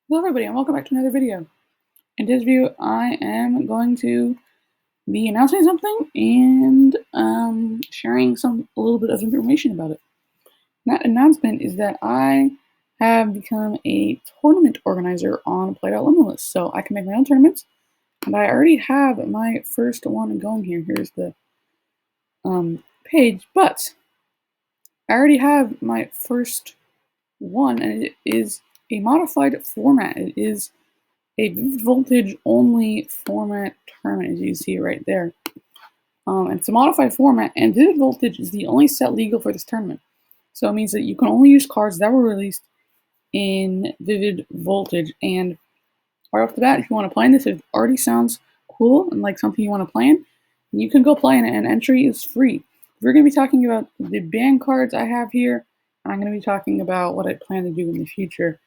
Hello everybody and welcome back to another video. In this video I am going to be announcing something and sharing a little bit of information about it. And that announcement is that I have become a tournament organizer on Play.Limitless. So I can make my own tournaments, and I already have my first one going here. Here's the page, but I already have my first one, and it is a modified format. It is a voltage only format tournament, as you see right there. It's a modified format, and vivid voltage is the only set legal for this tournament. So it means that you can only use cards that were released in vivid voltage. And right off the bat, if you want to play in this, if it already sounds cool and like something you want to play in, you can go play in it, and entry is free. We're going to be talking about the banned cards I have here, and I'm going to be talking about what I plan to do in the future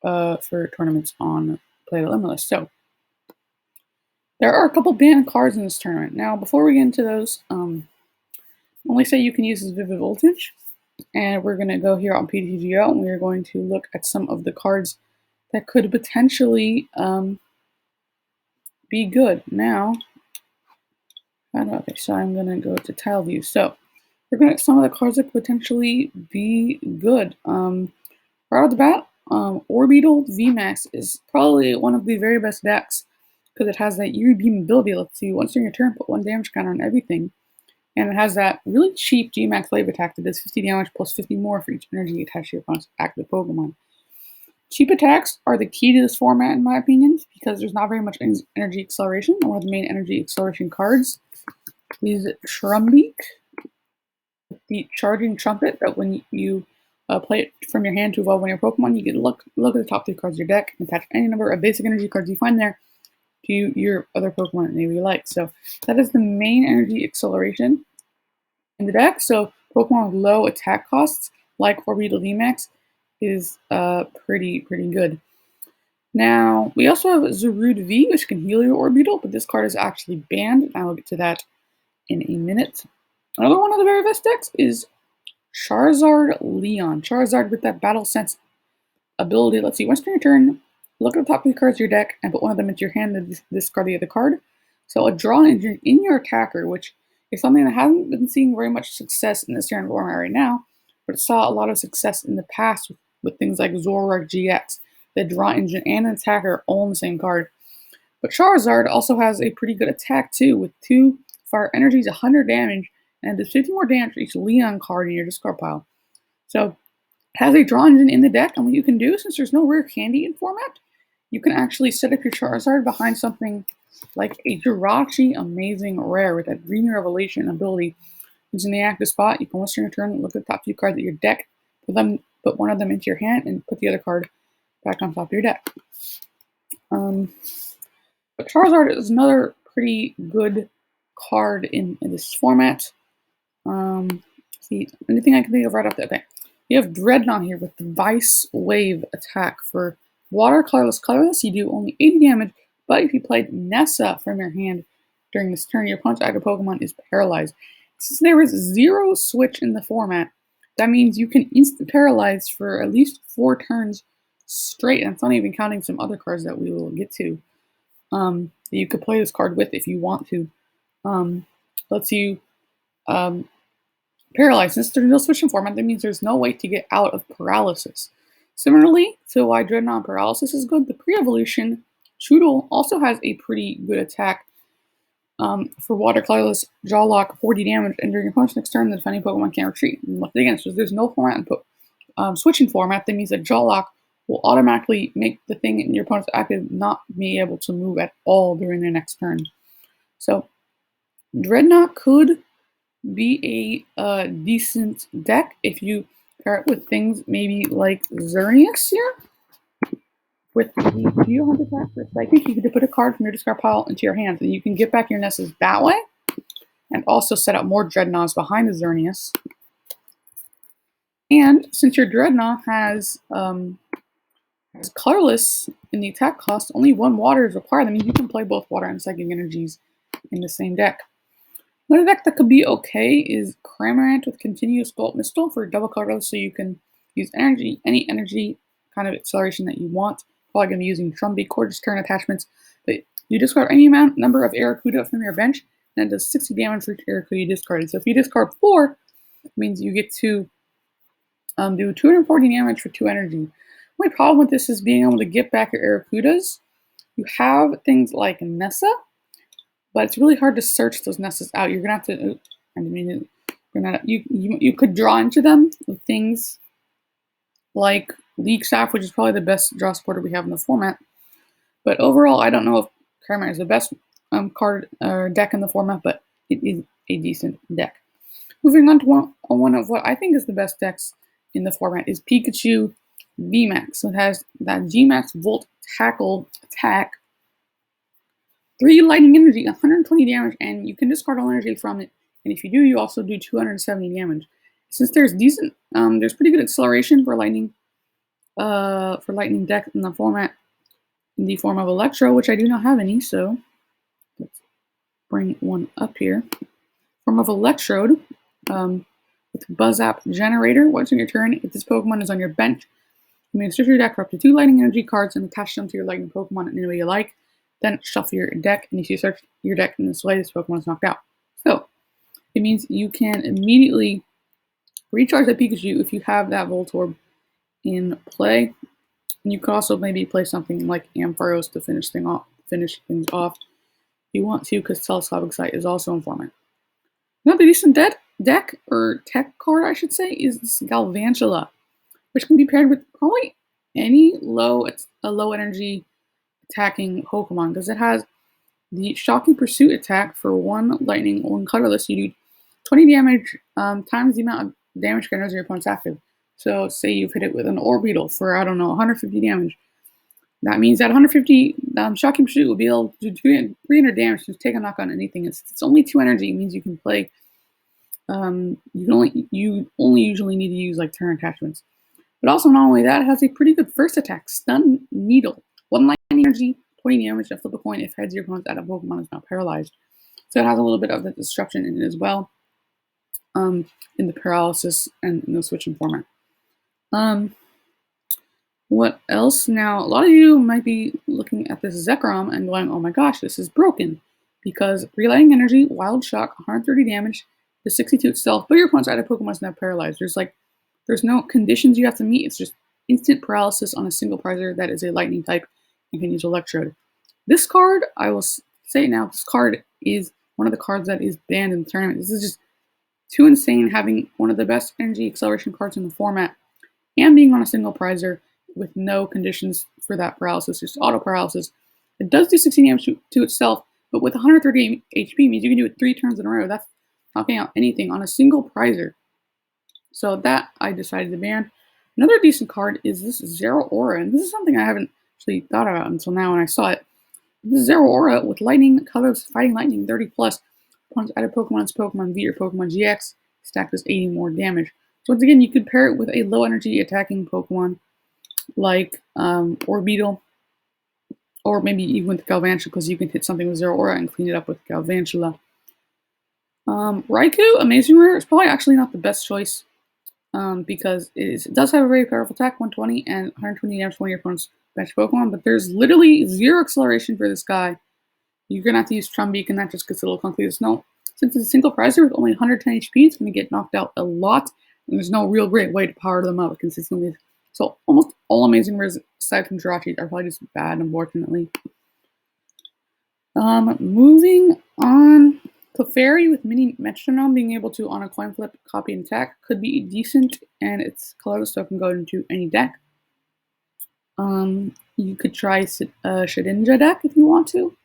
for tournaments on Play.Limitless. So there are a couple banned cards in this tournament. Now, before we get into those, only say you can use this Vivid Voltage, and we're going to go here on PTGO, and we are going to look at some of the cards that could potentially be good. Now, okay, so I'm going to go to Tile View. So we're going to get some of the cards that could potentially be good. Right off the bat, Orbital VMAX is probably one of the very best decks, because it has that UV beam ability. Let's see, once during your turn, put 1 damage counter on everything. And it has that really cheap G-Max Wave attack that does 50 damage plus 50 more for each energy attached to your opponent's active Pokemon. Cheap attacks are the key to this format, in my opinion, because there's not very much energy acceleration. One of the main energy acceleration cards is Trumbeak, the Charging Trumpet, that when you play it from your hand to evolve one of your Pokemon, you get look at the top 3 cards of your deck and attach any number of basic energy cards you find there to your other Pokemon that maybe you like. So that is the main energy acceleration in the deck. So Pokemon with low attack costs, like Orbital VMAX, is pretty good. Now, we also have Zarude V, which can heal your Orbital, but this card is actually banned, and I will get to that in a minute. Another one of the very best decks is Charizard Leon. Charizard with that Battle Sense ability. Let's see, once during your turn, look at the top 3 cards of your deck and put one of them into your hand and discard the other card. So a draw engine in your attacker, which is something that hasn't been seeing very much success in this tournament format right now, but it saw a lot of success in the past with things like Zoroark GX. The draw engine and an attacker are all in the same card. But Charizard also has a pretty good attack too, with 2 fire energies, 100 damage, and does 50 more damage for each Leon card in your discard pile. So has a draw engine in the deck, and what you can do, since there's no rare candy in format, you can actually set up your Charizard behind something like a Jirachi Amazing Rare with that Green Revelation ability. It's in the active spot. You can once your turn, look at the top 2 cards of your deck, put one of them into your hand, and put the other card back on top of your deck. But Charizard is another pretty good card in this format. See, anything I can think of right off the okay. You have Dreadnought here with the Vice Wave attack. For Water Colorless, you do only 80 damage, but if you played Nessa from your hand during this turn, your opponent's active Pokemon is paralyzed. Since there is 0 switch in the format, that means you can instant paralyze for at least 4 turns straight, and it's not even counting some other cards that we will get to. That you could play this card with if you want to. Lets you paralyzed. Since there's no switch in format, that means there's no way to get out of paralysis. Similarly to why Dreadnought Paralysis is good, the pre-evolution Choodle also has a pretty good attack. For Water Colorless, Jaw Lock, 40 damage, and during your opponent's next turn, the defending Pokemon can't retreat. And once again, so there's no format and switching format, that means that Jaw Lock will automatically make the thing in your opponent's active not be able to move at all during their next turn. So Dreadnought could be a decent deck if you pair it with things maybe like Xerneas here. With the Geo Hunt attack for Psychic, you can put a card from your discard pile into your hands, and you can get back your Nesses that way, and also set up more Dreadnoughts behind the Xerneas. And since your Dreadnought has colorless in the attack cost, only 1 water is required. That means you can play both water and psychic energies in the same deck. Another deck that could be okay is Cramorant with Continuous Gold Mistle for double colorless, so you can use any energy kind of acceleration that you want probably going to be using Trumbeak or just turn attachments. But you discard any number of Aracuda from your bench, and it does 60 damage for each Aracuda you discarded. So if you discard 4, it means you get to do 240 damage for 2 energy. My problem with this is being able to get back your Aracudas. You have things like Nessa, but it's really hard to search those Nessas out. You're gonna have to. I mean, you could draw into them with things like League Staff, which is probably the best draw supporter we have in the format. But overall, I don't know if Chimera is the best card or deck in the format, but it is a decent deck. Moving on to one of what I think is the best decks in the format is Pikachu VMAX. So it has that Gmax Volt Tackle attack, 3 lightning energy, 120 damage, and you can discard all energy from it. And if you do, you also do 270 damage. Since there's there's pretty good acceleration for lightning deck in the format, in the form of Electro, which I do not have any. So let's bring one up here. Form of Electrode. With Buzz App Generator. Once on your turn, if this Pokemon is on your bench, you may search your deck for up to 2 lightning energy cards and attach them to your lightning Pokemon in any way you like. Then shuffle your deck, and if you search your deck in this way, this Pokemon is knocked out. So it means you can immediately recharge that Pikachu if you have that Voltorb in play. And you could also maybe play something like Ampharos to finish things off. If you want to, because Telescopic Sight is also in format. Another decent deck, or tech card I should say, is this Galvantula, which can be paired with probably any low energy attacking Pokemon, because it has the Shocking Pursuit attack for 1 lightning, 1 colorless. You do 20 damage times the amount of damage counters your opponent's active. So say you've hit it with an Orbeetle for, I don't know, 150 damage. That means that 150 Shocking Pursuit will be able to do 300 damage to take a knock on anything. It's only 2 energy. It means you can play. You only usually need to use like turn attachments. But also, not only that, it has a pretty good first attack, Stun Needle. 1 lightning energy, 20 damage to flip a coin if heads your opponent's at a Pokemon is not paralyzed. So it has a little bit of the disruption in it as well. In the paralysis and in the switching format. What else? Now, a lot of you might be looking at this Zekrom and going, oh my gosh, this is broken. Because Relighting Energy, Wild Shock, 130 damage, the 62 itself, but your opponent's at a Pokemon is not paralyzed. There's no conditions you have to meet. It's just instant paralysis on a single prizer that is a lightning type and can use Electrode. This card, I will say now, this card is one of the cards that is banned in the tournament. This is just too insane, having one of the best energy acceleration cards in the format and being on a single prizer with no conditions for that paralysis, just auto paralysis. It does do 16 damage to itself, but with 130 HP means you can do it 3 turns in a row. That's knocking out anything on a single prizer. So that I decided to ban. Another decent card is this Zeraora, and this is something I haven't actually thought about until now when I saw it. This Zeraora with lightning colors, fighting lightning, 30 plus. Once added Pokemon's Pokemon V or Pokemon GX, stack does 80 more damage. So once again, you could pair it with a low energy attacking Pokemon like Orbeetle, or maybe even with Galvantula, because you can hit something with Zeraora and clean it up with Galvantula. Raikou, Amazing Rare, is probably actually not the best choice because it does have a very powerful attack, 120 and 120 damage to one of your opponent's bench Pokemon, but there's literally 0 acceleration for this guy. You're going to have to use Trumbeak, and that just gets a little clunky. Since it's a single prizer with only 110 HP, it's going to get knocked out a lot, and there's no real great way to power them up consistently. So almost all Amazing Rares, aside from Jirachi, are probably just bad, unfortunately. Moving on, Clefairy with Mini Metronome being able to, on a coin flip, copy and attack could be decent, and it's colorless, so it can go into any deck. You could try a Shedinja deck if you want to.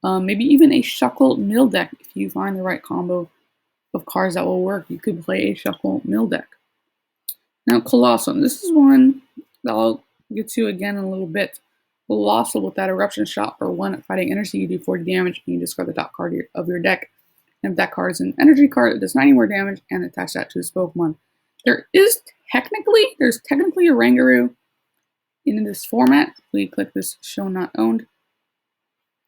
Maybe even a Shuckle Mill deck if you find the right combo of cards that will work. You could play a Shuckle Mill deck. Now, Colossal. This is one that I'll get to again in a little bit. Colossal with that Eruption Shot for 1 fighting energy, you do 40 damage, and you discard the top card of your deck. And if that card is an energy card, it does 90 more damage, and attach that to this Pokemon. There's technically a Rangaroo in this format. If we click this Show Not Owned,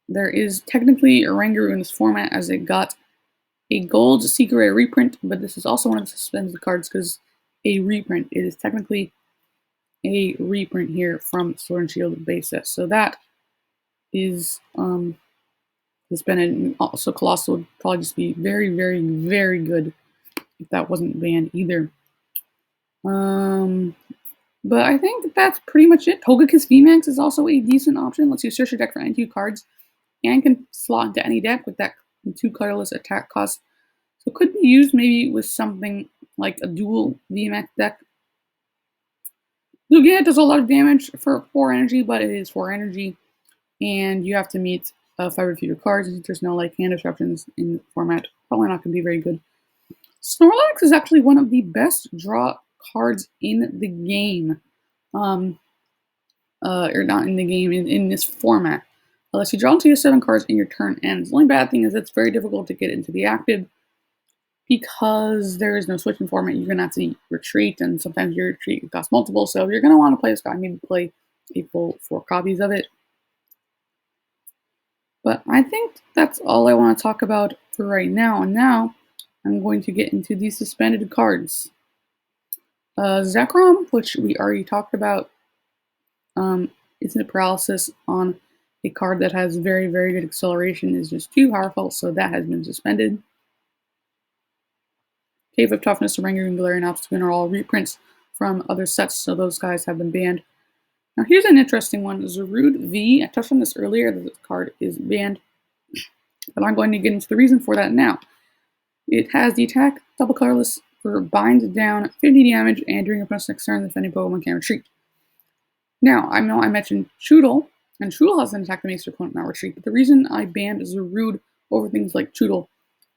there is technically a Rangaroo in this format, as it got a gold Secret Rare reprint, but this is also one of the suspended cards because a reprint. It is technically a reprint here from Sword and Shield base set. So that is suspended. And also, Colossal would probably just be very, very, very good if that wasn't banned either. But I think that's pretty much it. Togekiss VMAX is also a decent option. Lets you search your deck for any 2 cards and can slot into any deck with that 2 colorless attack cost. So it could be used maybe with something like a dual VMAX deck. Lugia does a lot of damage for 4 energy, but it is 4 energy, and you have to meet 5 or fewer cards. There's no like hand disruptions in the format. Probably not going to be very good. Snorlax is actually one of the best draw cards in the game. Or not in the game, in this format. Unless you draw into your 7 cards and your turn ends. The only bad thing is it's very difficult to get into the active because there is no switching format. You're going to have to retreat, and sometimes your retreat costs multiple, so you're going to want to play this guy. Maybe play a full 4 copies of it. But I think that's all I want to talk about for right now. And now I'm going to get into the suspended cards. Zekrom, which we already talked about, instant paralysis on a card that has very, very good acceleration is just too powerful, so that has been suspended. Cave of Toughness, Rangoon, and Galarian Obstacle are all reprints from other sets, so those guys have been banned. Now here's an interesting one, Zarude V. I touched on this earlier, that this card is banned, but I'm going to get into the reason for that now. It has the attack, double colorless, for bind down 50 damage, and during your opponent's next turn, the defending Pokemon can retreat. Now, I know I mentioned Choodle, and Choodle has an attack that makes your opponent not retreat, but the reason I banned Zarude over things like Choodle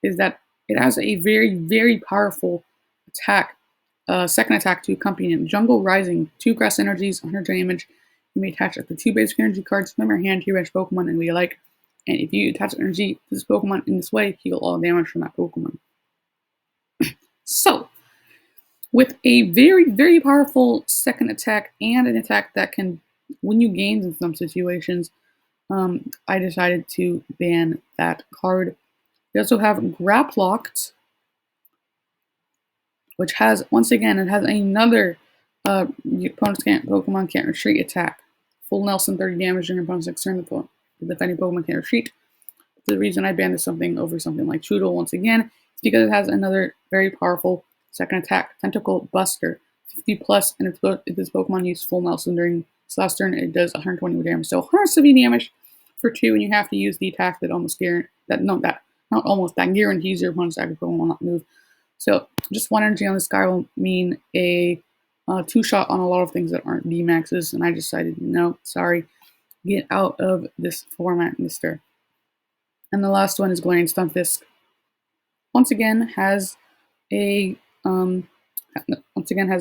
is that it has a very, very powerful attack, second attack to accompany it. Jungle Rising, 2 grass energies, 100 damage. You may attach up to 2 basic energy cards from your hand to your bench Pokemon and what you like. And if you attach energy to this Pokemon in this way, heal all damage from that Pokemon. So, with a very, very powerful second attack and an attack that can win you games in some situations, I decided to ban that card. We also have Graplocked, which has, once again, it has another your opponent's Pokemon can't retreat attack. Full Nelson, 30 damage during your opponent's next turn. The defending Pokemon can't retreat. The reason I banned this something over something like Choodle, once again, is because it has another very powerful second attack, Tentacle Buster, 50 plus, and if this Pokemon uses Full Nelson during its last turn, it does 120 damage. So 170 damage for 2, and you have to use the attack that guarantees your opponent's active Pokemon will not move. So just 1 energy on this guy will mean a 2-shot on a lot of things that aren't VMAXs, and I decided, no, sorry, get out of this format, mister. And the last one is Galarian Stunfisk. Once again, has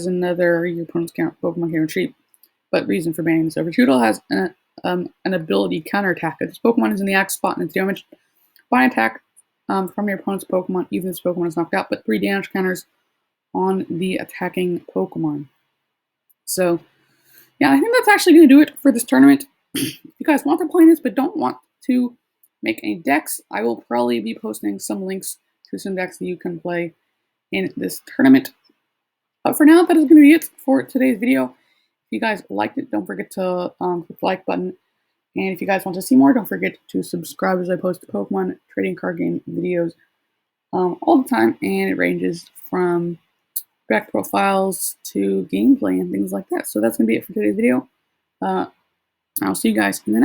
another your opponent's Pokemon can retreat. But reason for banning this over. Choodle has an ability counterattack. If this Pokemon is in the act spot and it's damaged by an attack from your opponent's Pokemon, even if this Pokemon is knocked out, but 3 damage counters on the attacking Pokemon. So, yeah, I think that's actually going to do it for this tournament. If you guys want to play this but don't want to make any decks, I will probably be posting some links to some decks that you can play in this tournament. But for now, that is going to be it for today's video. If you guys liked it, don't forget to click the like button. And if you guys want to see more, don't forget to subscribe as I post Pokemon trading card game videos all the time. And it ranges from deck profiles to gameplay and things like that. So that's going to be it for today's video. I'll see you guys in the next